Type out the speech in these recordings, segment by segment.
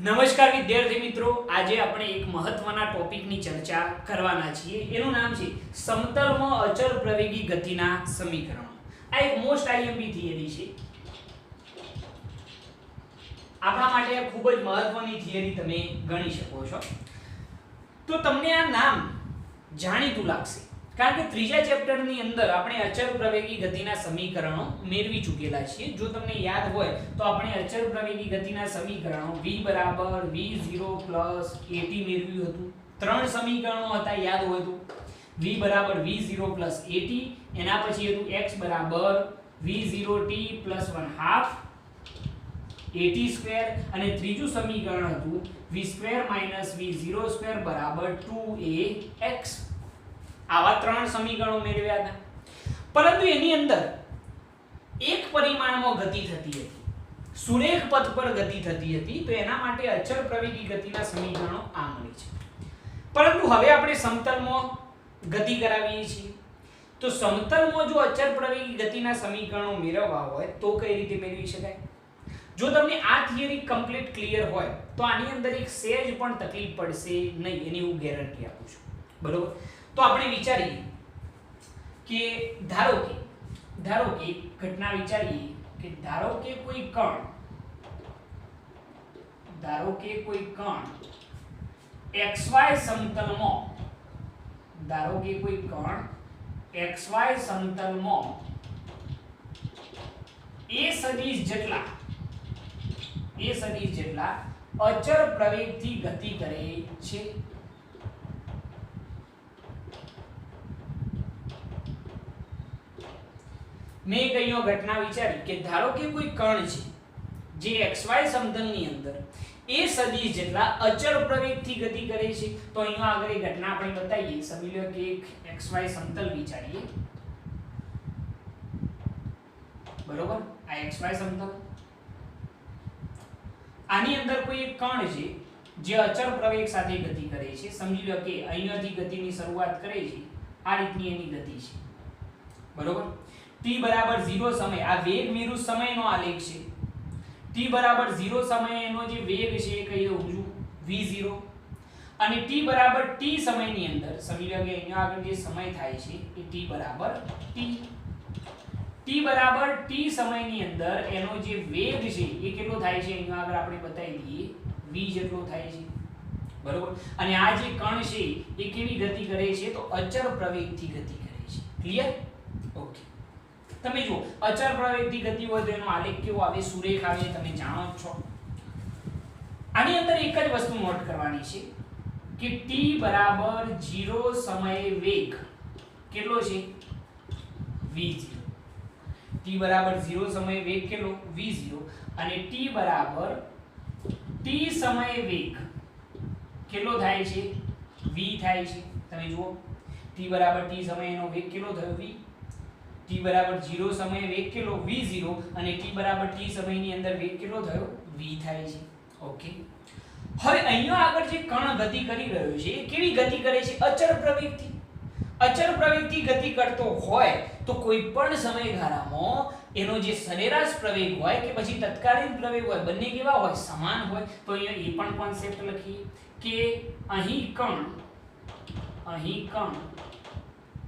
નમસ્કાર વિદ્યાર્થી મિત્રો, આજે આપણે એક મહત્વના ટોપિકની ચર્ચા કરવાના છીએ. એનું નામ છે સમતલમાં અચળ પ્રવેગી ગતિના સમીકરણો. આ એક મોસ્ટ આઈએમપી થિયરી છે. આપણા માટે ખૂબ જ મહત્વની થિયરી તમે ગણી શકો છો. તો તમને આ નામ જાણીતું લાગશે કારણ કે ત્રીજા ચેપ્ટરની અંદર આપણે અચળ પ્રવેગી ગતિના સમીકરણો મેળવી ચૂકેલા છીએ. જો તમને યાદ હોય તો આપણે અચળ પ્રવેગી ગતિના સમીકરણો v = v0 + at મેળવ્યું હતું. ત્રણ સમીકરણો હતા, યાદ હોય તો v = v0 + at, એના પછી હતું x = v0t + 1/2 at² અને ત્રીજું સમીકરણ હતું v² - v02 = 2ax. આવા ત્રણ સમીકરણો મેળવ્યા હતા, પરંતુ એની અંદર એક પરિમાણમાં ગતિ થતી હતી, સુરેખ પથ પર ગતિ થતી હતી. તો એના માટે અચળ પ્રવેગી ગતિના સમીકરણો આ મળે છે. પરંતુ હવે આપણે સમતલમાં ગતિ કરાવીએ છીએ. તો સમતલમાં જો અચળ પ્રવેગી ગતિના સમીકરણો મેળવવા હોય તો કઈ રીતે મેળવી શકાય? જો તમને આ થિયરી કમ્પ્લીટ ક્લિયર હોય તો આની અંદર એક સહેજ પણ તકલીફ પડશે નહીં, એની હું ગેરંટી આપું છું. બરોબર? તો આપણે વિચારીએ કે ધારો કે ઘટના વિચારીએ કે ધારો કે કોઈ કણ xy સમતલમાં a સદિશ જેટલા અચળ પ્રવેગથી ગતિ કરે છે. મેં કહીઓ ઘટના વિચારી કે ધારો કે કોઈ કણ છે જે xy સમતલની અંદર a સદિશ જેટલા અચળ પ્રવેગથી ગતિ કરે છે. તો અહીંયા આગળ એ ઘટના આપણે બતાવીએ. સમજી લો કે એક xy સમતલ વિચારીએ. બરોબર? આ xy સમતલ, આની અંદર કોઈ એક કણ છે જે અચળ પ્રવેગ સાથે ગતિ કરે છે. સમજી લો કે અહીંયાથી ગતિની શરૂઆત કરે છે, આ રીતની એની ગતિ છે. બરોબર? t = 0 સમય, આ વેગ વિરુદ્ધ સમયનો આલેખ છે. t = 0 સમયે એનો જે વેગ છે એ કહી દઉં છું v0, અને t = t સમયની અંદર સમજી લો કે અહીંયા આગળ જે સમય થાય છે એ t = t સમયની અંદર એનો જે વેગ છે એ કેટલો થાય છે અહીંયા આગળ આપણે બતાવી દઈએ, v જેટલો થાય છે. બરોબર? અને આ જે કણ છે એ કેવી ગતિ કરે છે? તો અચળ પ્રવેગથી ગતિ કરે છે. ક્લિયર? ઓકે. તમે જુઓ, અચળ પ્રવેગથી ગતિ હોય તો એનો આલેખ કેવો આવે? સુરેખ આવે, તમે જાણો જ છો. આની અંદર એક જ વસ્તુ નોટ કરવાની છે કે t = 0 સમયે વેગ કેટલો છે? v0. t = 0 સમયે વેગ કેટલો? v0. અને t = t સમયે વેગ કેટલો થાય છે? v થાય છે. તમે જુઓ, t = t સમયે એનો વેગ કેટલો થયો? v. t = 0 સમયે વેગ કેટલો? v0. અને t = t સમયની અંદર વેગ કેટલો થયો? v થાય છે. ઓકે. હવે અહીંયા આગળ જે કણ ગતિ કરી રહ્યો છે એ કેવી ગતિ કરે છે? અચળ પ્રવેગથી. અચળ પ્રવેગથી ગતિ કરતો હોય તો કોઈ પણ સમયગાળામાં એનો જે સરેરાશ પ્રવેગ હોય કે પછી તત્કાલીન પ્રવેગ હોય, બંને કેવા હોય? સમાન હોય. તો અહીંયા એ પણ કોન્સેપ્ટ લખીએ કે અહીં કણ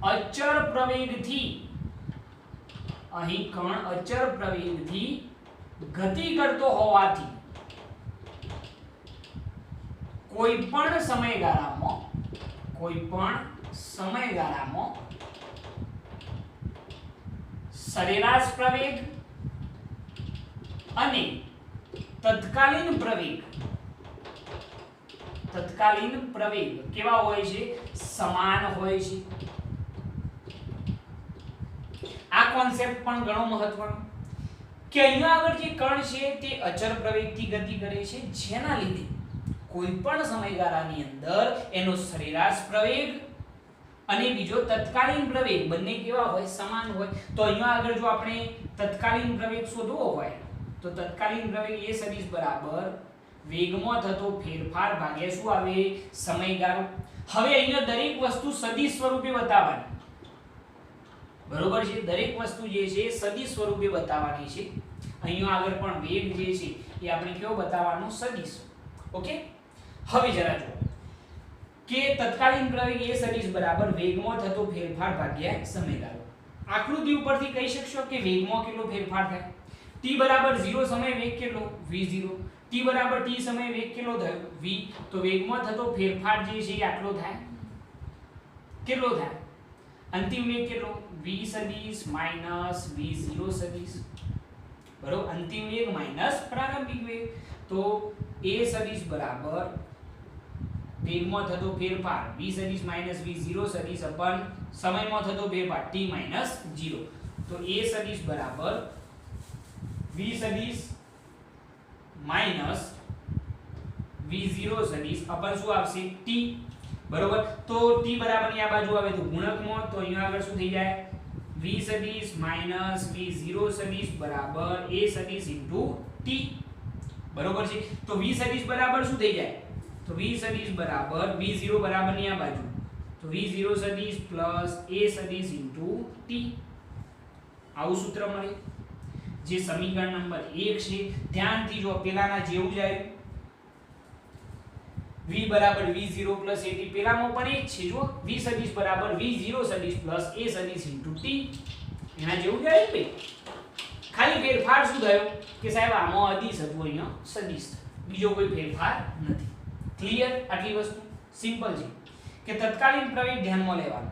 અચળ પ્રવેગથી ગતિ કરતો હોવાથી કોઈ પણ સમયગાળામાં સરેરાશ પ્રવેગ અને તત્કાલીન પ્રવેગ કેવા હોય છે? સમાન હોય છે. આ કોન્સેપ્ટ પણ ઘણો મહત્વનો કે અહીંયા આગળ જે કણ છે તે અચળ પ્રવેગથી ગતિ કરે છે, જેના લીધે કોઈ પણ સમયગાળાની અંદર એનો સરેરાશ પ્રવેગ અને બીજો તત્કાલીન પ્રવેગ બંને કેવા હોય? સમાન હોય. તો અહીંયા આગળ જો આપણે તત્કાલીન પ્રવેગ શોધવો હોય તો તત્કાલીન પ્રવેગ એ સદિશ બરાબર વેગમાં થતો ફેરફાર ભાગ્યા શું આવે? સમયગાળો. હવે અહીંયા દરેક વસ્તુ સદિશ સ્વરૂપે બતાવવાની. બરોબર છે? દરેક વસ્તુ જે છે સદિશ સ્વરૂપે બતાવવાની છે. અહીંયા આગળ પણ વેગ જે છે એ આપણે કેવો બતાવવાનો? સદિશ. ઓકે, હવે જરા જુઓ કે તત્કાલીન પ્રવેગ a સદિશ બરાબર વેગમાં થતો ફેરફાર ભાગ્યા સમયગાળો. આકૃતિ ઉપરથી કહી શકશો કે વેગમાં કેટલો ફેરફાર થાય. t બરાબર 0 સમયે વેગ કેટલો v0, t બરાબર t સમયે વેગ કેટલો થયો v. તો વેગમાં થતો ફેરફાર જે છે એ આટલો થાય. કેટલો થાય? અંતિમ વેગ કેટલો v સદિશ માઈનસ v0 સદિશ, બરોબર. અંતિમ વેગ માઈનસ પ્રારંભિક વેગ. તો a સદિશ બરાબર વેગમાં થતો ફેરફાર v સદિશ માઈનસ v0 સદિશ અપન સમયમાં થતો ફેરફાર t માઈનસ 0. તો a સદિશ બરાબર v સદિશ માઈનસ v0 સદિશ અપન શું આવશે t, બરોબર. તો t બરાબર ની આ બાજુ આવે તો ગુણકમાં, તો અહીંયા આગળ શું થઈ જાય v સદિશ માઈનસ v0 સદિશ બરાબર a સદિશ t, બરોબર છે. તો v સદિશ બરાબર શું થઈ જાય, તો v સદિશ બરાબર v0 બરાબર ની આ બાજુ, તો v0 સદિશ પ્લસ a સદિશ t. આવું સૂત્ર મળે. જે સમીકરણ નંબર 1 છે ધ્યાનથી જો પેલાના જેવું જ આવ્યું. v બરાબર v0 પ્લસ at, પેલામાં પણ એ જ છે. જો v સદિશ બરાબર v0 સદિશ પ્લસ a સદિશ t, એના જેવું જ આવ્યું ભાઈ. ખાલી ફેરફાર શું થયો કે સાહેબ આમાં અદિશ હતું, અહીંયા સદિશ થયો, બીજો કોઈ ફેરફાર નથી. ક્લિયર? આટલી વસ્તુ સિમ્પલ છે કે તત્કાલીન પ્રવેગ ધ્યાનમાં લેવાનો.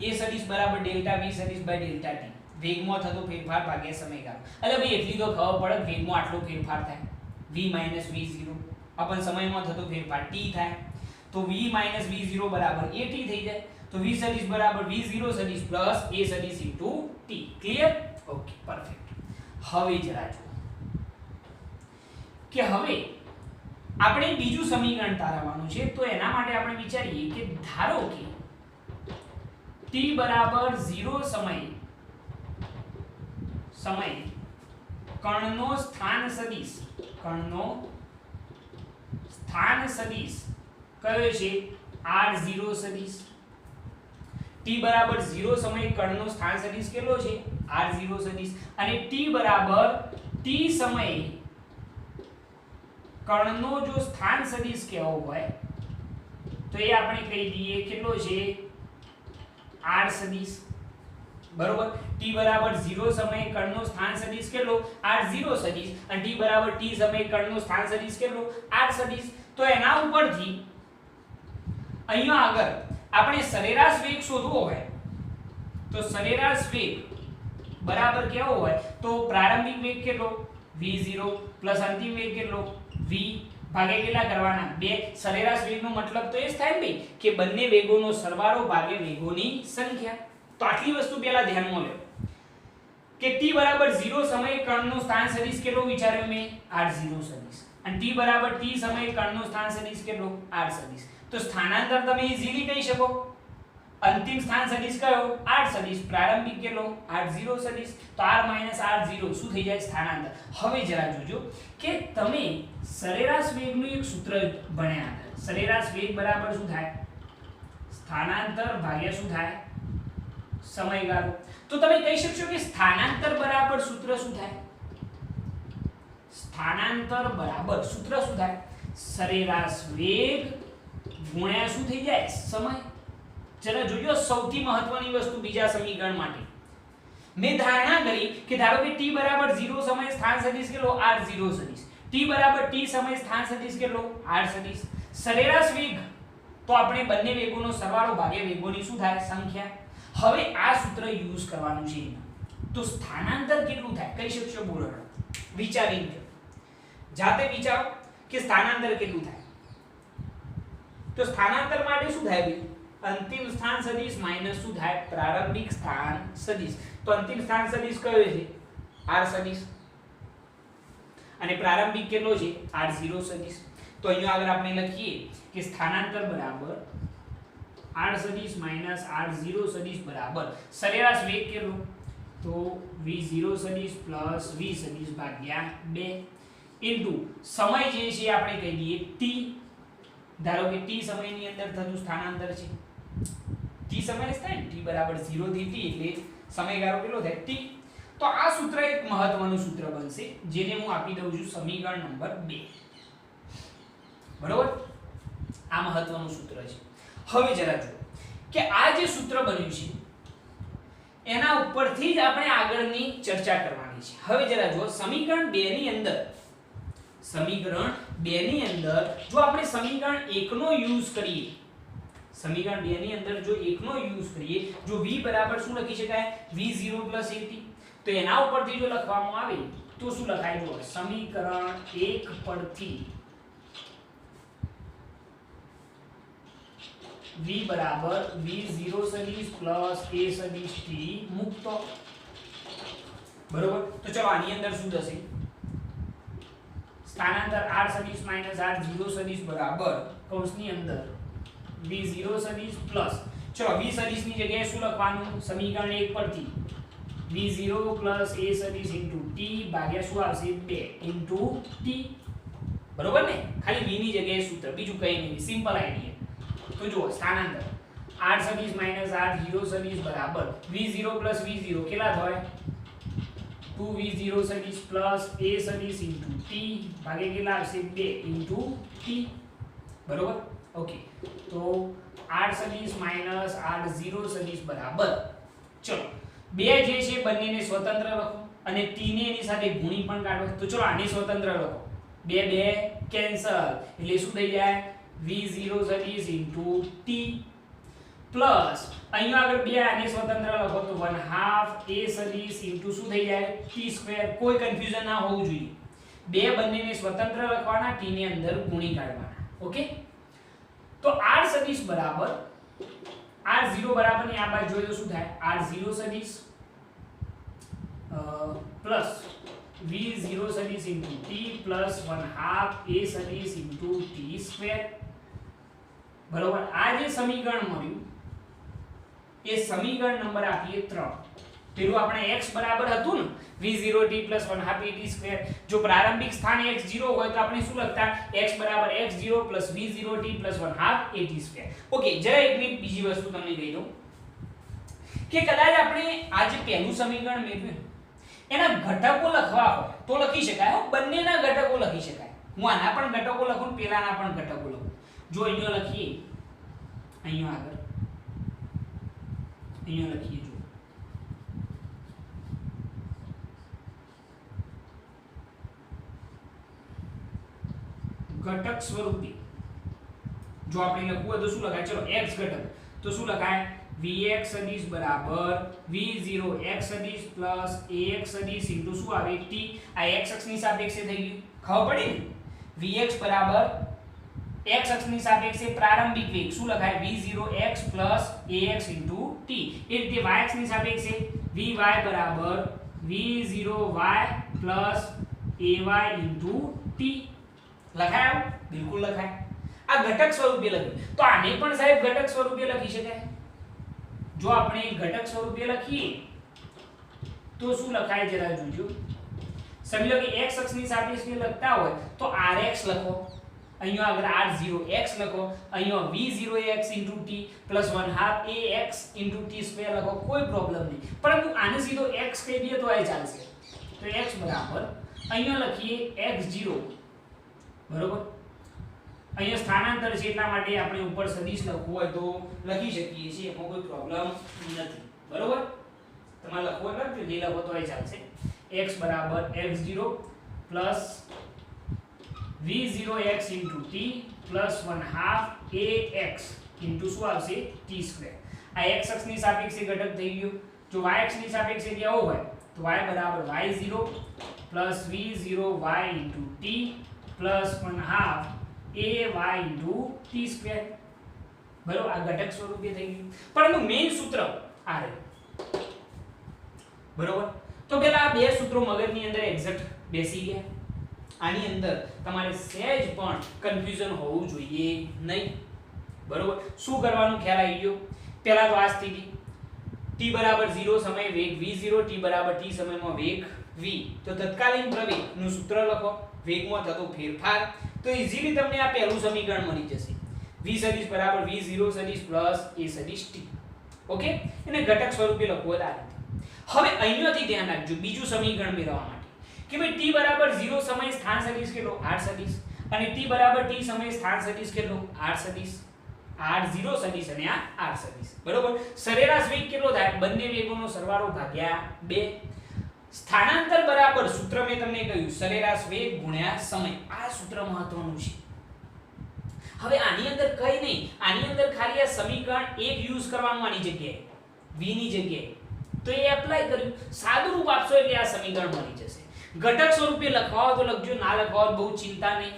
a સદિશ બરાબર ડેલ્ટા v સદિશ બાય ડેલ્ટા t, વેગમાં થતો ફેરફાર ભાગ્યા સમયગાળો. એટલે ભાઈ એટલી તો ખબર પડે વેગમાં આટલો ફેરફાર થાય v માઈનસ v0 અપન સમયમાં થતો ફેરફાર t થાય. તો v માઈનસ v0 બરાબર at થઈ જાય. તો v સદિશ બરાબર v0 સદિશ પ્લસ a સદિશ t. ક્લિયર? Okay, perfect. હવે જરા જુઓ કે હવે આપણે બીજું સમીકરણ તારવવાનું છે. તો એના માટે આપણે વિચારીએ કે ધારો કે t બરાબર 0 સમય કણનો સ્થાન સદિશ કયો છે r0 સદિશ. t બરાબર 0 સમય કણનો સ્થાન સદિશ કેટલો છે r0 સદિશ. અને t બરાબર t સમય કણનો જો સ્થાન સદિશ કેવો હોય તો એ આપણે કહી દઈએ કેટલો છે r સદિશ, બરોબર. t બરાબર 0 સમય કણનો સ્થાન સદિશ કેટલો r0 સદિશ અને t બરાબર t સમય કણનો સ્થાન સદિશ કેટલો r સદિશ. તો એના ઉપરથી અહીંયા આગળ આપણે સરેરાશ વેગ શોધવો હોય તો સરેરાશ વેગ બરાબર કેવો હોય તો પ્રારંભિક વેગ કેટલો v0 પ્લસ અંતિમ વેગ કેટલો v ભાગે કેટલા કરવાના 2. સરેરાશ વેગનો મતલબ તો એ જ થાય ને ભાઈ કે બંને વેગોનો સરવાળો ભાગે વેગોની સંખ્યા. તો આટલી વસ્તુ પહેલા ધ્યાનમાં લો કે t બરાબર 0 સમયે કણનો સ્થાન સદિશ કેટલો વિચાર્યો મેં r0 સદિશ અને t બરાબર t સમયે કણનો સ્થાન સદિશ કેટલો r સદિશ. તો સ્થાનાંતર તમે ઈઝીલી કહી શકો. અંતિમ સ્થાન સદિશ કયો r સદિશ, પ્રારંભિક કેટલો r0 સદિશ. તો r r0 શું થઈ જાય સ્થાનાંતર. હવે જરા જોજો કે તમે સરેરાશ વેગનું એક સૂત્ર ભણ્યા હતા. સરેરાશ વેગ બરાબર શું થાય સ્થાનાંતર ભાગ્યા શું થાય સમયગાળો. તો તમે કહી શકશો કે સ્થાનાંતર બરાબર સૂત્ર શું થાય? સ્થાનાંતર બરાબર સૂત્ર શું થાય સરેરાશ વેગ ગુણ્યા શું થઈ જાય સમય. જરા જોજો સૌથી મહત્વની વસ્તુ બીજા સમીકરણ માટે મેં ધારણા કરી કે ધારો કે t બરાબર 0 સમય સ્થાન સદિશ કેટલો r0 સદિશ, t બરાબર t સમય સ્થાન સદિશ કેટલો r સદિશ. સરેરાશ વેગ તો આપણે બંને વેગોનો સરવાળો ભાગ્યા વેગોની શું થાય સંખ્યા. હવે આ સૂત્ર યુઝ કરવાનું છે. તો સ્થાનાંતર કેટલું થાય કહી શકશો? બોલો વિચારીને જાતે વિચારો કે સ્થાનાંતર કેટલું થાય. તો સ્થાનાંતર માટે શું થાય ભાઈ અંતિમ સ્થાન સદિશ માઈનસ શું થાય પ્રારંભિક સ્થાન સદિશ. તો અંતિમ સ્થાન સદિશ કયો છે r સદિશ અને પ્રારંભિક કેટલો છે r0 સદિશ. તો અહીંયા આગળ આપણે લખીએ કે સ્થાનાંતર બરાબર r સદિશ માઈનસ r0 સદિશ બરાબર સરેરાશ વેગ કેટલો તો v0 સદિશ પ્લસ v સદિશ ભાગ્યા 2 ઇન્ટુ સમય જે છે આપણે કહી દઈએ t. ધારો કે t સમયની અંદર થતું સ્થાનાંતર છે t સમય થાય ને t બરાબર 0 થી t એટલે સમયગાળો કેટલો થાય t. તો આ સૂત્ર એક મહત્વનું સૂત્ર બનશે જેને હું આપી દઉં છું સમીકરણ નંબર 2. બરોબર, આ મહત્વનું સૂત્ર છે. હવે જરા જુઓ કે આ જે સૂત્ર બન્યું છે એના ઉપરથી જ આપણે આગળની ચર્ચા કરવાની છે. હવે જરા જુઓ સમીકરણ 2 ની અંદર જો આપણે સમીકરણ 1 નો યુઝ કરીએ, સમીકરણ 2 ની અંદર જો 1 નો યુઝ કરીએ, જો v બરાબર શું લખી શકાય v0 at, તો એના ઉપરથી જો લખવામાં આવે તો શું લખાય જો સમીકરણ 1 પરથી v બરાબર v0 સદિશ પ્લસ a સદિશ t મૂકતો. બરોબર, તો ચલો આની અંદર શું થશે, સ્થાનાંતર r સદિશ માઈનસ r0 સદિશ બરાબર કૌંસની અંદર v0 સદિશ પ્લસ, ચલો v સદિશ ની જગ્યાએ શું લખવાનું, સમીકરણ 1 પરથી v0 પ્લસ a સદિશ ઇન્ટુ t ભાગ્યા શું આવશે 2 ઇન્ટુ t. બરોબર ને, ખાલી v ની જગ્યાએ સૂત્ર, બીજું કંઈ નહીં, સિમ્પલ આઈડિયા. તો જુઓ સ્થાનાંતર r સદિશ માઈનસ r0 સદિશ બરાબર v0 પ્લસ v0 કેટલા થાય 2v0 સદિશ પ્લસ a સદિશ ઇન્ટુ t ભાગ્યા કેટલા આવશે 2 ઇન્ટુ t. બરોબર, ઓકે. તો r સદિશ માઈનસ r0 સદિશ બરાબર, ચલો બે જે છે બંનેને સ્વતંત્ર લખો અને t ને એની સાથે ગુણી પણ કાઢો. તો ચલો આને સ્વતંત્ર લખો, બે બે કેન્સલ એટલે શું થઈ જાય v0 સદિશ ઇન્ટુ t પ્લસ અહીંયા આગળ બે આને સ્વતંત્ર લખો તો 1/2 a સદિશ ઇન્ટુ શું થઈ જાય t સ્ક્વેર. કોઈ કન્ફ્યુઝન ના હોવું જોઈએ, બે બંનેને સ્વતંત્ર લખવાના, t ની અંદર ગુણી કાઢવાના. ઓકે, તો r સદિશ બરાબર r0 બરાબર ની આ બાજુ જોઈએ તો શું થાય r0 સદિશ પ્લસ v0 સદિશ ઇન્ટુ t પ્લસ 1/2 a સદિશ ઇન્ટુ t સ્ક્વેર. બરોબર, આ જે સમીકરણ મળ્યું એ સમીકરણ નંબર આપીએ 3. પેલું આપણે x બરાબર હતું ને v0t + 1/2 t સ્ક્વેર, જો પ્રારંભિક સ્થાન x0 હોય તો આપણે શું લખતા x બરાબર x0 + v0t + 1/2 t square. Okay, જરા એક મિનિટ બીજી વસ્તુ તમને કહી દઉં કે કદાચ આપણે આ જે પહેલું સમીકરણ મેળવ્યું એના ઘટકો લખવા હોય તો લખી શકાય, બંનેના ઘટકો લખી શકાય. હું આના પણ ઘટકો લખું, પેલાના પણ ઘટકો લખું. જો અહીંયા લખીએ, અહીંયા આગળ અહીંયા લખીએ, જો ઘટક સ્વરૂપે જો આપણે લખવું હોય તો શું લખાય, ચલો x ઘટક તો શું લખાય vx સદિશ બરાબર v0 x સદિશ પ્લસ ax સદિશ ઇન્ટુ શું આવે t. આ x અક્ષની સાપેક્ષે થઈ ગયું, ખબર પડી ને. vx બરાબર x અક્ષની સાપેક્ષે પ્રારંભિક વેગ શું લખાય v0x plus ax into t. એ રીતે y અક્ષની સાપેક્ષે vy બરાબર v0y plus ay into t. લખાય, બિલકુલ લખાય. આ ઘટક સ્વરૂપે લખ્યું, તો આને પણ સાહેબ ઘટક સ્વરૂપે લખી શકાય. જો આપણે ઘટક સ્વરૂપે લખીએ તો શું લખાય જરા જોજો. સમજી લો કે x અક્ષની સાપેક્ષે લખતા હોય તો rx લખો, અહીંયા આગળ r0x લખો, અહીંયા v0x * t + 1/2 ax * t square લખો, કોઈ પ્રોબ્લેમ નહીં. પરંતુ આને સીધો x કહી દઈએ તો એ ચાલશે. તો x બરાબર અહીંયા લખીએ x0. બરોબર, અહીંયા સ્થાનાંતર છે એટલા માટે આપણે ઉપર સદિશ લખવું હોય તો લખી શકીએ છીએ, એમાં કોઈ પ્રોબ્લેમ નથી. બરોબર, તમારે લખવું હોય તો જે લખો તો એ ચાલશે. x બરાબર x0 plus v0x * t plus 1/2 ax into શું આવશે t સ્ક્વેર. આ x અક્ષની સાપેક્ષે ઘટક થઈ ગયું. જો y અક્ષની સાપેક્ષે આવું હોય તો y બરાબર y0 plus v0y * t plus 1/2 ay * t square. બરોબર, આ ઘટક સ્વરૂપે થઈ ગયું. પરંતુ મેઈન સૂત્ર આ રહ્યું. બરોબર, તો પેલા આ બે સૂત્રો મગજની અંદર એક્ઝેક્ટ બેસી ગયા. આની અંદર તમારે સહેજ પણ કન્ફ્યુઝન હોવું જોઈએ નહીં. બરોબર, શું કરવાનું ખ્યાલ આવી ગયો. પહેલા તો આ સ્થિતિ t બરાબર 0 સમયે વેગ v0, t બરાબર t સમયમાં વેગ v. તો તત્કાલીન પ્રવેગનું સૂત્ર લખો, વેગમાં થતો ફેરફાર. તો ઈઝીલી તમને આ પહેલું સમીકરણ મળી જશે. v સદિશ બરાબર v0 સદિશ પ્લસ a સદિશ t. ઓકે, એને ઘટક સ્વરૂપે લખવું હોય આ રીતે. હવે અહીંયાથી ધ્યાન રાખજો બીજું સમીકરણ મેળવવા માટે કે ભાઈ t બરાબર 0 સમય સ્થાન સદિશ કેટલો r સદિશ, અને t બરાબર t સમયે સ્થાન સદિશ કેટલો r સદિશ r0 સદિશ અને આ r સદિશ બરોબર. સરેરાશ વેગ કેટલો થાય બંને વેગોનો સરવાળો ભાગ્યા 2. સ્થાનાંતર બરાબર સૂત્ર મેં તમને કહ્યું સરેરાશ વેગ ગુણ્યા સમય. આ સૂત્ર મહત્વનું છે. હવે આની અંદર કઈ નહીં, આની અંદર ખાલી આ સમીકરણ 1 યુઝ કરવાનું આની જગ્યાએ v ની જગ્યાએ તો એ એપ્લાય કર્યું, સાદું રૂપ આપશો એટલે આ સમીકરણ મળી જશે. ઘટક સ્વરૂપે લખવા હોય તો લખજો, ના લખવા હોય બહુ ચિંતા નહીં.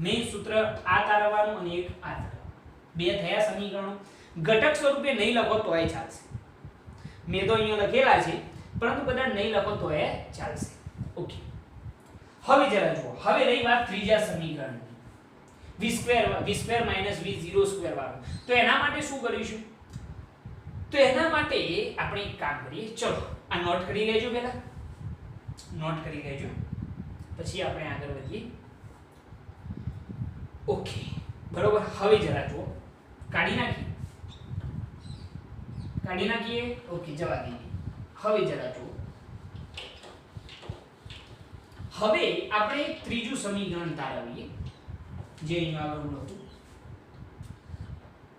મેઇન સૂત્ર આ તારવવાનું અને એક આ તારવવાનું, બે થયા સમીકરણો. ઘટક સ્વરૂપે નહીં લખો તોય ચાલશે. મેં તો અહીંયા લખેલા છે પરંતુ કદાચ નહીં લખો તોય ચાલશે. ઓકે, હવે જરા જુઓ. હવે રહી વાત ત્રીજા સમીકરણની, v2 - v02 વાળું. તો એના માટે શું કરીશું? તો એના માટે આપણે એક કામ કરીએ. ચલો આ નોટ કરી લેજો, પહેલા નોટ કરી લેજો, પછી આપણે આગળ વધીએ. ઓકે બરોબર. હવે જરા જુઓ, કાઢી નાખીએ. ઓકે જવા દઈએ. હવે જરા જુઓ, હવે આપણે ત્રીજું સમીકરણ તારવીએ જે અહીંયા આગળ હતું.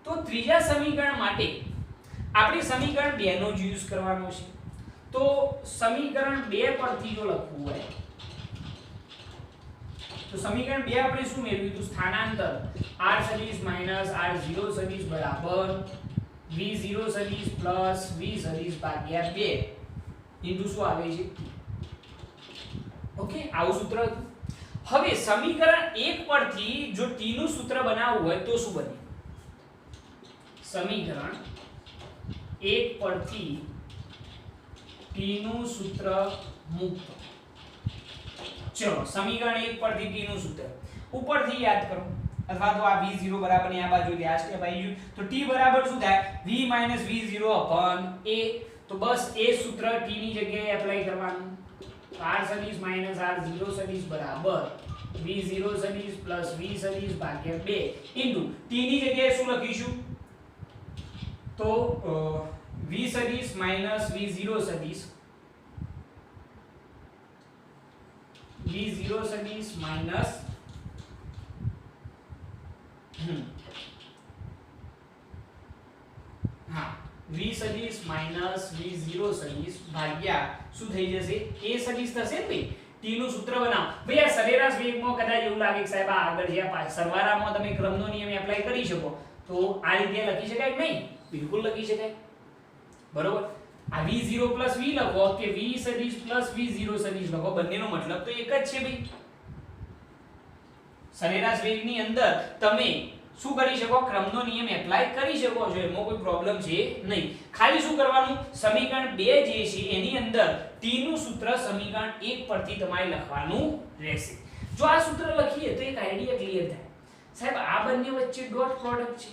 તો ત્રીજા સમીકરણ માટે આપણે સમીકરણ 2 નો જ યુઝ કરવાનો છે. તો સમીકરણ 2 પરથી જો લખવું હોય તો સમીકરણ 2 આપણે શું મેળવ્યું હતું? સ્થાનાંતર r સદિશ માઈનસ r0 સદિશ બરાબર v0 સદિશ પ્લસ v સદિશ ભાગ્યા 2 ઇન્ટુ શું આવે છે? ઓકે, આવું સૂત્ર હતું. હવે સમીકરણ 1 પરથી જો t નું સૂત્ર બનાવવું હોય તો શું બને? સમીકરણ 1 પરથી t નું સૂત્ર મૂકો. ચલો સમીકરણ 1 પરથી t નું સૂત્ર ઉપરથી યાદ કરો, અથવા તો આ v0 બરાબર ની આ બાજુ એટલે આ સ્ટેપ આવી ગયું. તો t બરાબર શું થાય? v - v0 / a. તો બસ એ સૂત્ર t ની જગ્યાએ એપ્લાય કરવાનું. r સદિશ માઈનસ r0 સદિશ બરાબર v0 સદિશ પ્લસ v સદિશ ભાગ્યા 2 ઇન્ટુ t ની જગ્યાએ શું લખીશું? તો v સદિશ માઈનસ v0 સદિશ માઈનસ v સદિશ માઈનસ v0 સદિશ ભાગ્યા શું થઈ જશે? a સદિશ થશે ને ભાઈ. t નું સૂત્ર બનાવો. ભાઈ આ સરેરાશ વેગમાં કદાચ એવું લાગે કે સાહેબ આ આગળ જે સરવાળામાં તમે ક્રમનો નિયમ એપ્લાય કરી શકો તો આ રીતે લખી શકાય કે નહીં? બિલકુલ લખી શકાય. બરોબર. આ v0 પ્લસ v લખો કે v સદિશ પ્લસ v0 સદિશ લખો, બંનેનો મતલબ તો એક જ છે ભાઈ. સરેરાશ વેગની અંદર તમે શું કરી શકો? ક્રમનો નિયમ એપ્લાય કરી શકો છો, એમાં કોઈ પ્રોબ્લેમ છે નહીં. ખાલી શું કરવાનું? સમીકરણ 2 જે છે એની અંદર t નું સૂત્ર સમીકરણ 1 પરથી તમારે લખવાનું રહેશે. જો આ સૂત્ર લખીએ તો એક આઈડિયા ક્લિયર થાય. સાહેબ આ બંને વચ્ચે ડોટ પ્રોડક્ટ છે.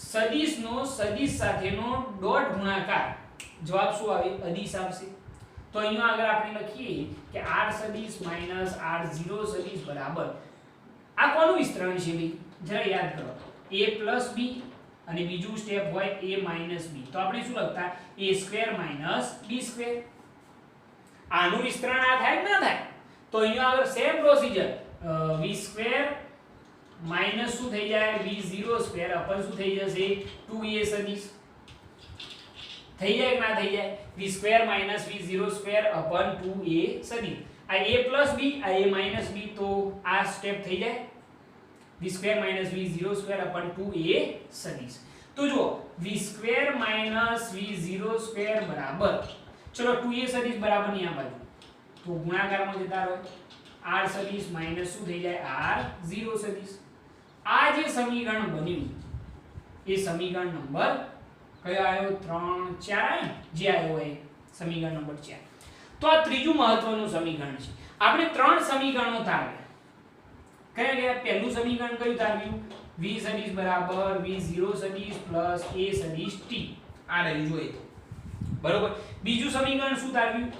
સદિશનો સદિશ સાથેનો ડોટ ગુણાકાર, જવાબ શું આવે? અદિશ આવશે. તો અહીંયા આગળ આપણે લખીએ કે r સદિશ માઈનસ r0 સદિશ બરાબર આ કોનું વિસ્તરણ છે ભાઈ? જરા યાદ કરો. a પ્લસ b અને બીજું સ્ટેપ હોય a માઈનસ b. તો આપણે શું લખતા? a² minus b². આનું વિસ્તરણ આ થાય કે ના થાય? તો અહીંયા આગળ સેમ પ્રોસીજર v² માઈનસ શું થઈ જાય? v0² અપન શું થઈ જશે? 2a સદિશ થઈ જાય કે ના થઈ જાય? v² માઈનસ v0² અપન 2a સદિશ. આ a પ્લસ b, આ a માઈનસ b, તો આ સ્ટેપ થઈ જાય v² માઈનસ v0² અપન 2a સદિશ. તો જો v² માઈનસ v0² બરાબર, ચલો 2a સદિશ બરાબર ની આ બાજુ તો ગુણાકારમાં જતા રહો. r સદિશ માઈનસ શું થઈ જાય? r0 સદિશ. આ જે સમીકરણ બન્યું એ સમીકરણ નંબર કયો આવ્યો? 3 4 આવ્યો જે આવ્યો એ સમીકરણ નંબર 4. તો આ ત્રીજું મહત્વનું સમીકરણ છે. આપણે 3 સમીકરણો તારવ્યા. કયા ગયા? પહેલું સમીકરણ કયું તારવ્યું? v સદિશ બરાબર v0 સદિશ પ્લસ a સદિશ t. આ રહ્યું જોઈએ તો બરોબર. બીજું સમીકરણ શું તારવ્યું?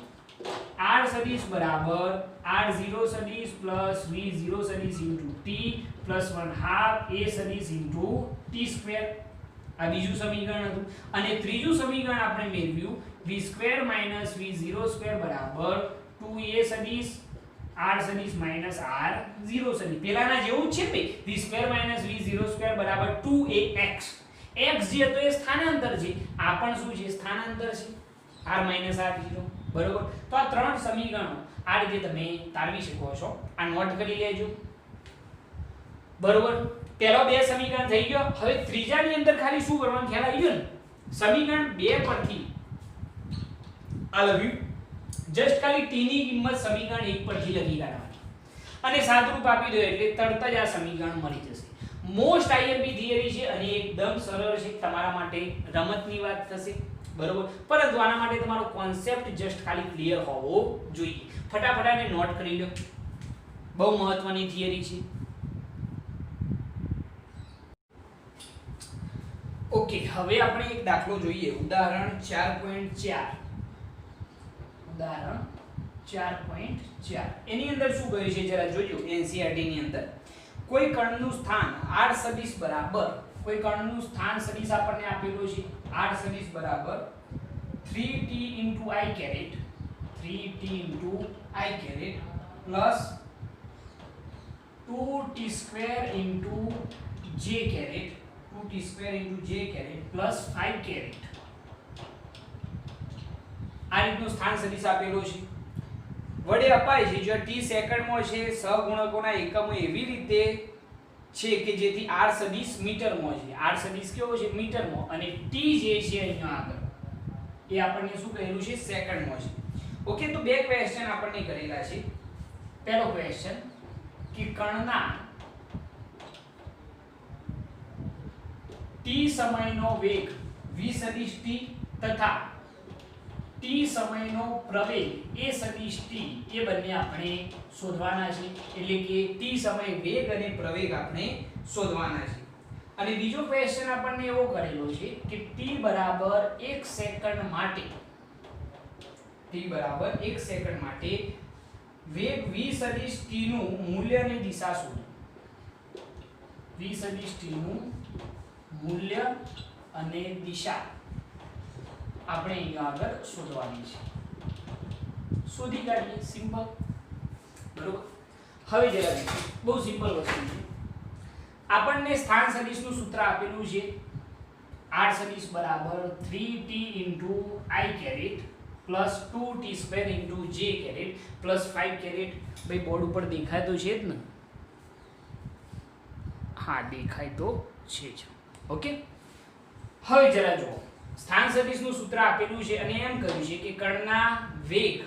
r સદિશ બરાબર r0 સદિશ પ્લસ v0 સદિશ * t પ્લસ 1/2 a સદિશ * t². આ બીજું સમીકરણ હતું. અને ત્રીજું સમીકરણ આપણે મેળવ્યું v² માઈનસ v0² બરાબર 2a સદિશ r સદિશ માઈનસ r0 સદિશ પેલાના જેવું જ છે બે v² - v02 બરાબર 2ax x જે તો એ સ્થાનાંતર છે આ પણ શું છે સ્થાનાંતર છે r - r0 બરોબર તો આ ત્રણ સમીકરણો આ રીતે તમે તારવી શકો છો આ નોટ કરી લેજો બરોબર પહેલો બે સમીકરણ થઈ ગયો હવે ત્રીજાની અંદર ખાલી શું કરવાનું ખ્યાલ આવી ગયો ને સમીકરણ 2 પરથી આ લખ્યું જસ્ટ ખાલી t ની કિંમત સમીકરણ 1 પરથી લખી કાઢવાની અને સાદુરૂપ આપી દો એટલે તરત જ આ સમીકરણ મળી જશે મોસ્ટ આઈએમપી થિયરી છે અને એકદમ સરળ છે તમારા માટે રમતની વાત થશે બરોબર પરંતુ આના માટે તમારો કોન્સેપ્ટ જસ્ટ ખાલી ક્લિયર હોવો જોઈએ ફટાફટ આને નોટ કરી લો બહુ મહત્વની થિયરી છે ઓકે હવે આપણે એક દાખલો જોઈએ ઉદાહરણ 4.4 ઉદાહરણ 4.4 એની અંદર શું કહ્યું છે જરા જોજો એનસીઈઆરટી ની અંદર કોઈ કણનું સ્થાન r સદિશ બરાબર કોઈ કણનું સ્થાન સદિશ આપણને આપેલું છે r સદિશ બરાબર 3t * i caret 3t * i caret plus 2t² * j caret 2t² * j caret plus 5 caret આ રીતનું સ્થાન સદિશ આપેલો છે વડે અપાય છે જો t સેકન્ડમાં છે સહગુણકોના એકમો એવી રીતે છે કે જેથી r સદિશ મીટરમાં છે r સદિશ કેવો છે મીટરમાં અને t જે છે અહીંયા આગળ એ આપણને શું કહેલું છે સેકન્ડમાં છે ઓકે તો બે ક્વેશ્ચન આપણને કરેલા છે પહેલો ક્વેશ્ચન કે કણના t સમયનો વેગ v સદિશ t તથા t સમયનો પ્રવેગ a સદિશ t એ બંને આપણે શોધવાના છે એટલે કે t સમય વેગ અને પ્રવેગ આપણે શોધવાના છે અને બીજો ક્વેશ્ચન આપણને એવો કરેલો છે કે t બરાબર 1 સેકન્ડ માટે t બરાબર 1 સેકન્ડ માટે વેગ v સદિશ t નું મૂલ્ય અને દિશા શોધો v સદિશ t નું મૂલ્ય અને દિશા આપણે અહીંયા આગળ શોધવાની છે શોધી કાઢીએ સિમ્પલ બરોબર હવે જરા બહુ સિમ્પલ વસ્તુ છે આપણને સ્થાન સદિશનું સૂત્ર આપેલું છે r સદિશ બરાબર 3t * i caret plus 2t² * j caret plus 5 caret ભાઈ બોર્ડ ઉપર દેખાય તો છે જ ને હા દેખાય તો છે જ ઓકે હવે જરા જુઓ સ્થાન સદિશનું સૂત્ર આપેલું છે અને એમ કહ્યું છે કે કણના વેગ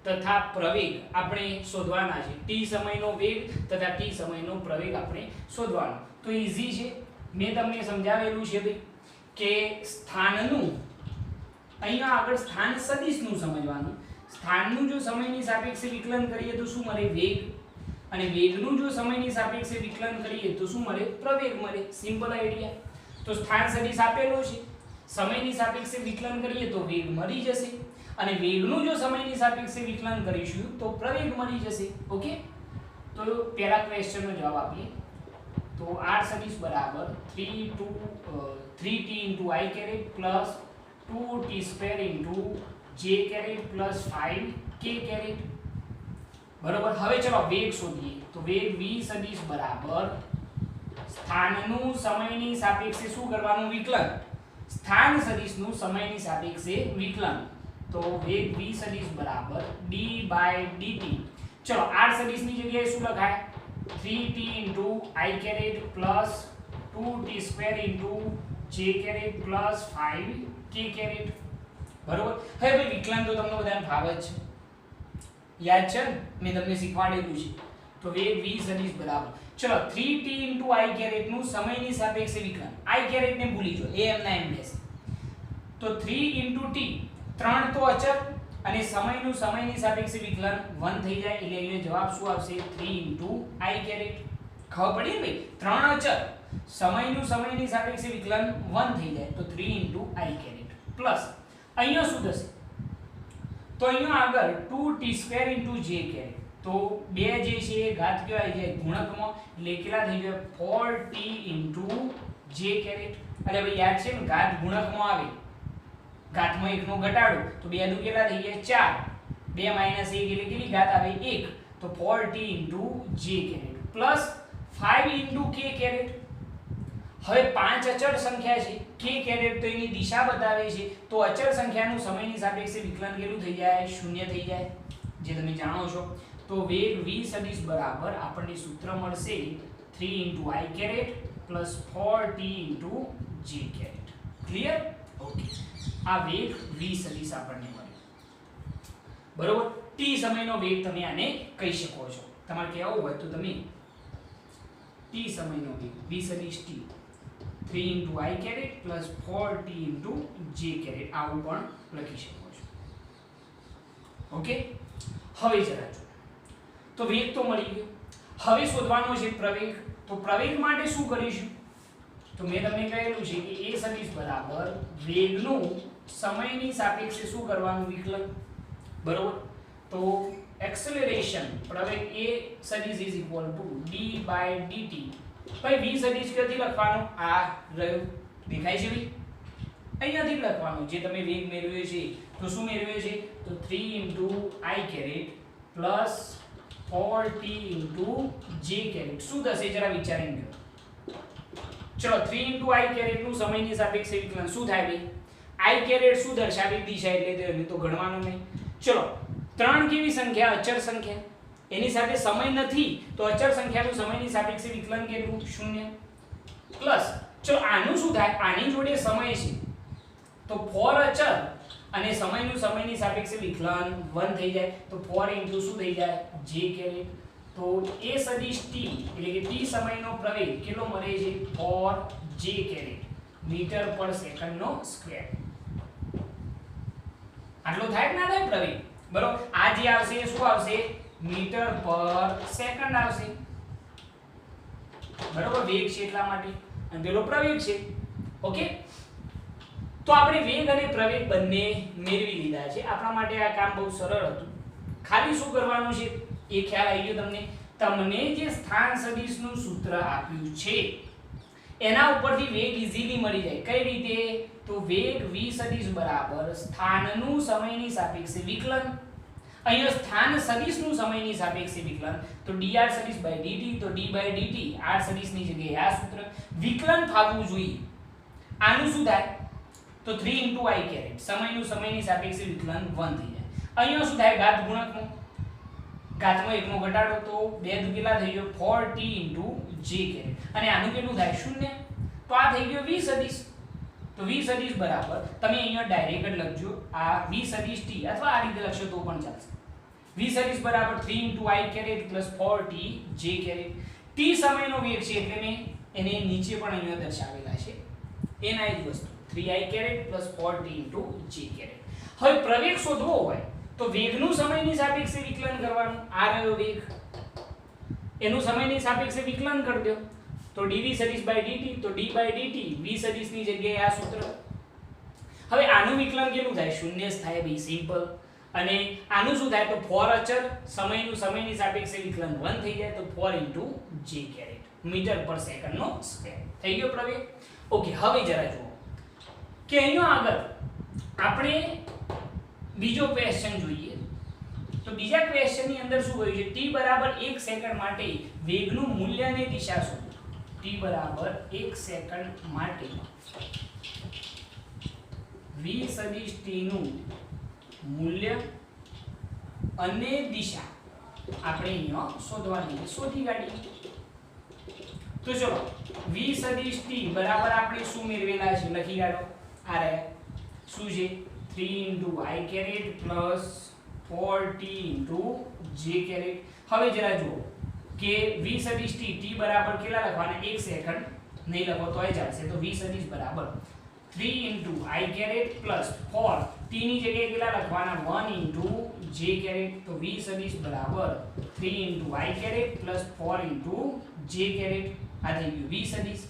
તથા પ્રવેગ આપણે શોધવાના છે t સમયનો વેગ તથા t સમયનો પ્રવેગ આપણે શોધવાનો તો ઈઝી છે મેં તમને સમજાવેલું છે ભાઈ કે સ્થાનનું અહીંયા આગળ સ્થાન સદિશનું સમજવાનું સ્થાનનું જો સમયની સાપેક્ષે વિકલન કરીએ તો શું મળે વેગ અને વેગનું જો સમયની સાપેક્ષે વિકલન કરીએ તો શું મળે પ્રવેગ મળે સિમ્પલ આઈડિયા તો સ્થાન સદિશ આપેલો છે સમયની સાપેક્ષે વિકલન કરીએ તો વેગ મળી જશે અને વેગનું જો સમયની સાપેક્ષે વિકલન કરીશું તો પ્રવેગ મળી જશે ઓકે તો પહેલા ક્વેશ્ચનનો જવાબ આપીએ તો r સદિશ બરાબર 3t * i caret plus 2t² * j caret plus 5k caret બરોબર હવે ચલો વેગ શોધીએ તો વેગ v સદિશ બરાબર સ્થાનનું સમયની સાપેક્ષે શું કરવાનું વિકલન સ્થાન સદિશનું સમયની સાપેક્ષે વિકલન તો વેગ v સદિશ બરાબર d/dt ચલો r સદિશની જગ્યાએ શું લખાય 3t * i caret plus 2t² * j caret plus 5k caret બરોબર હવે ભાઈ વિકલન તો તમને બધાને ભાવે જ છે યાદ છે મેં તમને શીખવાડેલું છે તો વેગ v સદિશ બરાબર ચલો 3t * i કેરેટ નું સમયની સાપેક્ષે વિકલન i કેરેટ ને ભૂલી જો એ એમ ના એમ રહેશે તો 3 * t 3 તો અચળ અને સમયની સાપેક્ષે વિકલન 1 થઈ જાય એટલે અહીંયા જવાબ શું આવશે 3 * i કેરેટ ખબર પડી ને ભાઈ 3 અચળ સમયની સાપેક્ષે વિકલન 1 થઈ જાય તો 3 * i કેરેટ પ્લસ અહીંયા શું થશે તો અહીંયા આગળ 2t² * j કેરેટ તો બે જે છે એ ઘાત કહેવાય છે ગુણકમાં એટલે કેટલા થઈ જાય 4t * j કેરેટ એટલે ભાઈ યાદ છે ને ઘાત ગુણકમાં આવે ઘાતમાં 1 નો ઘટાડો તો 2 દુ કેટલા થઈ જાય 4 2 - 1 એટલે કેટલી ઘાત આવે 1 તો 4t j caret plus 5 k caret. હવે 5 અચળ સંખ્યા છે, k કેરેટ તો એની દિશા બતાવે છે, તો અચળ સંખ્યાનું સમયની સાપેક્ષે વિકલન કેટલું થઈ જાય? 0 થઈ જાય, જે તમે જાણો છો. તો વેગ v સદિશ બરાબર આપણને સૂત્ર મળશે 3 i caret plus 4t j caret. Clear? Okay, આ વેગ v સદિશ આપણને મળ્યો. બરોબર, t સમયનો વેગ તમે આને કહી શકો છો. તમારે કહેવું હોય તો તમે t સમયનો વેગ v સદિશ t 3 i caret plus 4t j caret આવું પણ લખી શકો છો. ઓકે, હવે જરા જો, તો વેગ તો મળી ગયો. હવે શોધવાનો છે પ્રવેગ. તો પ્રવેગ માટે શું કરીશું? તો મેં તમને કહેલું છે કે a સદિશ બરાબર વેગનું સમયની સાપેક્ષે શું કરવાનું? વિકલન. બરોબર, તો એક્સેલરેશન પ્રવેગ a સદિશ is equal to d by dt. ભાઈ v સદિશ ક્યાંથી લખવાનું? આ રહ્યું, દેખાય છે ભાઈ? અહીંયાથી લખવાનું. જે તમે વેગ મેળવ્યો છે તો શું મેળવ્યો છે? તો 3 i caret plus 4t j caret. શું થશે જરા વિચારીને કહો. ચલો 3 i કેરેટ નું સમયની સાપેક્ષે વિકલન શું થાય ભાઈ? i કેરેટ શું દર્શાવે? દિશા, એટલે તો ગણવાનું નહીં. ચલો 3 કેવી સંખ્યા? અચળ સંખ્યા. એની સાથે સમય નથી તો અચળ સંખ્યાનું સમયની સાપેક્ષે વિકલન કેટલું? 0. પ્લસ ચલો આનું શું થાય? આની જોડે સમય છે તો 4 અચળ અને સમયનું સમયની સાપેક્ષે વિકલન 1 થઈ જાય, તો 4 શું થઈ જાય? j caret. તો a સદિશ t એટલે કે t સમયનો પ્રવેગ કેટલો મળે છે? 4j કેરેટ મીટર પર સેકન્ડનો સ્ક્વેર. આટલો થાય કે ના થાય પ્રવેગ? બરોબર, આ જે આવશે એ શું આવશે? મીટર પર સેકન્ડ આવશે. બરોબર, વેગ છે એટલા માટે અને પેલો પ્રવેગ છે. ઓકે, તો આપણે વેગ અને પ્રવેગ બંને મેળવી લીધા છે. આપણા માટે આ કામ બહુ સરળ હતું. ખાલી શું કરવાનું છે એ ખ્યાલ આવી ગયો તમને? તમને જે સ્થાન સદિશનું સૂત્ર આપ્યું છે એના ઉપરથી વેગ ઈઝીલી મળી જાય. કઈ રીતે? તો વેગ v સદિશ બરાબર સ્થાનનું સમયની સાપેક્ષે વિકલન. અહીંયા સ્થાન સદિશનું સમયની સાપેક્ષે વિકલન, તો dr સદિશ બાય dt, તો d બાય dt r સદિશની જગ્યાએ આ સૂત્ર. વિકલન થવું જોઈએ. આનું શું થાય? તો 3 i કેરેટ સમયનું સમયની સાપેક્ષે વિકલન 1 થઈ જાય. અહીંયા શું થાય? ઘાત ગુણકમાં ઘાતમાં 1 નો ઘટાડો, તો 2 દુ કેટલા થઈ ગયો? 4t j caret. અને આનું કેટલું થાય? 0. તો આ થઈ ગયો v સદિશ. તો v સદિશ બરાબર તમે અહીંયા ડાયરેક્ટ જ લખજો, આ v સદિશ t અથવા આ રીતે લખશો તો પણ ચાલશે. v સદિશ બરાબર 3 i caret plus 4t j caret. t સમયનો વેગ છે એટલે મેં એને નીચે પણ અહીંયા દર્શાવેલા છે. એના જ વસ્તુ 3i caret plus 4t j caret. હવે પ્રવેગ શોધવો હોય તો વેગનું સમયની સાપેક્ષે વિકલન કરવાનું. આ રહ્યો વેગ, એનું સમયની સાપેક્ષે વિકલન કરી દો, તો dv સદિશ બાય dt, તો d બાય dt v સદિશની જગ્યાએ આ સૂત્ર. હવે આનું વિકલન કેટલું થાય? 0 જ થાય ભાઈ, સિમ્પલ. અને આનું શું થાય? તો 4 અચળ સમયનું સમયની સાપેક્ષે વિકલન 1 થઈ જાય, તો 4 j કેરેટ મીટર પર સેકન્ડનો સ્ક્વેર. થઈ ગયો પ્રવેગ. ઓકે, હવે જરા જુઓ કે અહીંયા આગળ આપણે બીજો ક્વેશ્ચન જોઈએ. તો બીજા ક્વેશ્ચનની અંદર શું કહ્યું છે? t બરાબર 1 સેકન્ડ માટે વેગનું મૂલ્ય અને દિશા શોધો. t બરાબર 1 સેકન્ડ માટે v સદિશ t નું મૂલ્ય અને દિશા આપણે અહીંયા શોધવાની છે. શોધી કાઢીએ. તો ચલો v સદિશ t બરાબર આપણે શું મેળવેલા છે? લખી કાઢો. આ રહ્યા શું છે? 3 i caret plus 4t j caret. હવે જરા જુઓ કે v સદિશ t બરાબર કેટલા લખવાના? 1 સેકન્ડ નહીં લખો તોય ચાલશે. તો v સદિશ બરાબર 3 i કેરેટ પ્લસ 4 t ની જગ્યાએ કેટલા લખવાના? 1 j કેરેટ. તો v સદિશ બરાબર 3 i caret plus 4 j caret. આ થઈ ગયું v સદિશ.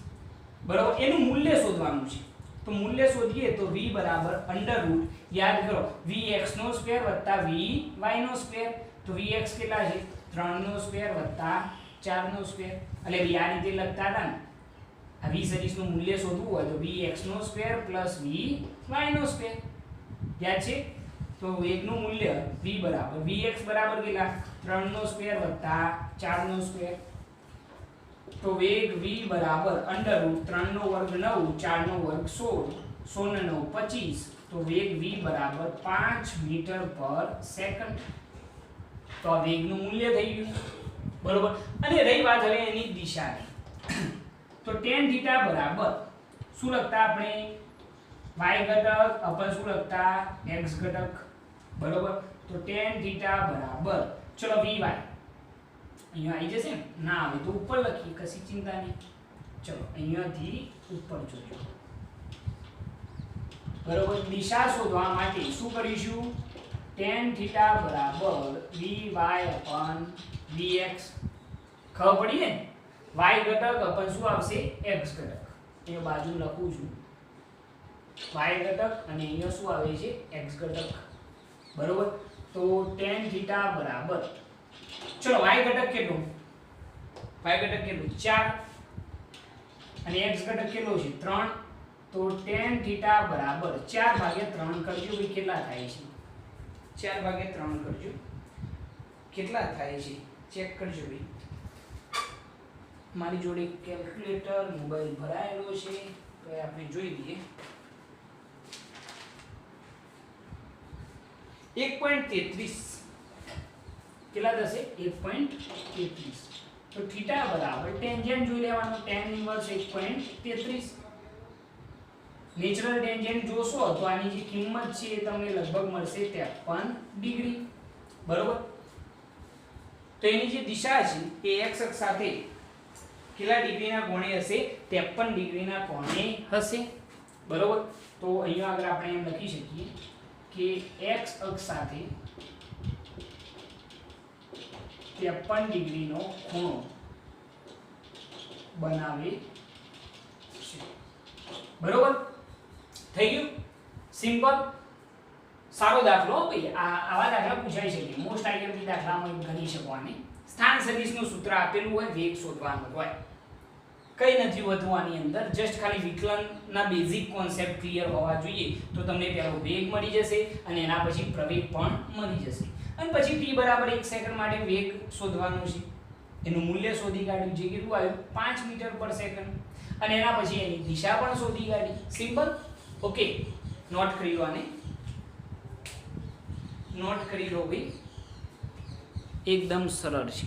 બરાબર, એનું મૂલ્ય શોધવાનું છે. તો મૂલ્ય શોધીએ તો v બરાબર અંડર રૂટ, યાદ કરો vx નો સ્ક્વેર વત્તા vy નો સ્ક્વેર. તો vx કેટલા છે? 3 નો સ્ક્વેર વત્તા 4 નો સ્ક્વેર. એટલે આ રીતે લખતા હતા ને, આ v સદિશનું મૂલ્ય શોધવું હોય તો vx નો સ્ક્વેર પ્લસ vy નો સ્ક્વેર. યાદ છે? તો વેગનું મૂલ્ય v બરાબર vx બરાબર કેટલા 3 નો સ્ક્વેર વત્તા 4 નો સ્ક્વેર, તો વેગ v બરાબર √3 નો વર્ગ 9 4 નો વર્ગ 16 16 ને 9 25, તો વેગ v બરાબર 5 મીટર પર સેકન્ડ. તો આ વેગનું મૂલ્ય થઈ ગયું, બરોબર. અને રહી વાત હવે એની દિશાની, તો tan θ બરાબર શું લખતા આપણે y ઘટક અપન શું લખતા x ઘટક, બરોબર. તો tan θ બરાબર ચલો vy અહીંયા આવી જશે ને, ના આવે તો ઉપર લખીએ, કશી ચિંતા નહીં. ચલો અહીંયાથી ઉપર જોજો, બરોબર. દિશા શોધવા માટે શું કરીશું, tan θ બરાબર vy અપન vx, ખબર પડી ને, y ઘટક અપન શું આવશે x ઘટક, અહીંયા બાજુ લખું છું y ઘટક અને અહીંયા શું આવે છે x ઘટક, બરોબર. તો tan θ બરાબર ચલો y ઘટક કેટલું, y ઘટક કેટલું 4 અને x ઘટક કેટલો છે 3, તો tan θ બરાબર 4/3 કરજો ભાઈ, કેટલા થાય છે 4/3 કરજો, કેટલા થાય છે ચેક કરજો ભાઈ. મારી જોડે કેલ્ક્યુલેટર મોબાઈલ ભરાયેલો છે તો આપણે જોઈ લઈએ. 1.33 કેટલા થશે 1.33, તો થીટા બરાબર ટેન્જેન્ટ જોઈ લેવાનો, tan ઇન્વર્સ 1.33. નેચરલ ટેન્જેન્ટ જોશો તો આની જે કિંમત છે એ તમને લગભગ મળશે 53 ડિગ્રી, બરોબર. તો એની જે દિશા છે એ x અક્ષ સાથે કેટલા ડિગ્રીના કોણે હશે 53 ડિગ્રીના કોણે હશે, બરોબર. તો અહીંયા આગળ આપણે એમ લખી શકીએ કે x અક્ષ સાથે 53 ડિગ્રીનો ખૂણો બનાવે છે, બરોબર. થઈ ગયું સિમ્પલ, સારો દાખલો ભાઈ. આવા દાખલા પૂછાઈ શકે, મોસ્ટ આઈએમપી દાખલામાં ગણી શકવાની. સ્થાન સદિશનું સૂત્ર આપેલું હોય, વેગ શોધવાનું હોય, કઈ નથી વધવાની અંદર, જસ્ટ ખાલી વિકલનના બેઝિક કોન્સેપ્ટ ક્લિયર હોવા જોઈએ તો તમને પહેલો વેગ મળી જશે અને એના પછી પ્રવેગ પણ મળી જશે. અને પછી t બરાબર 1 સેકન્ડ માટે વેગ શોધવાનો છે, એનું મૂલ્ય શોધી કાઢ્યું, જે કેટલું આવ્યું 5 મીટર પર સેકન્ડ, અને એના પછી એની દિશા પણ શોધી કાઢી. Simple, okay. નોટ કરી લો આને, નોટ કરી લો ભાઈ, એકદમ સરળ છે.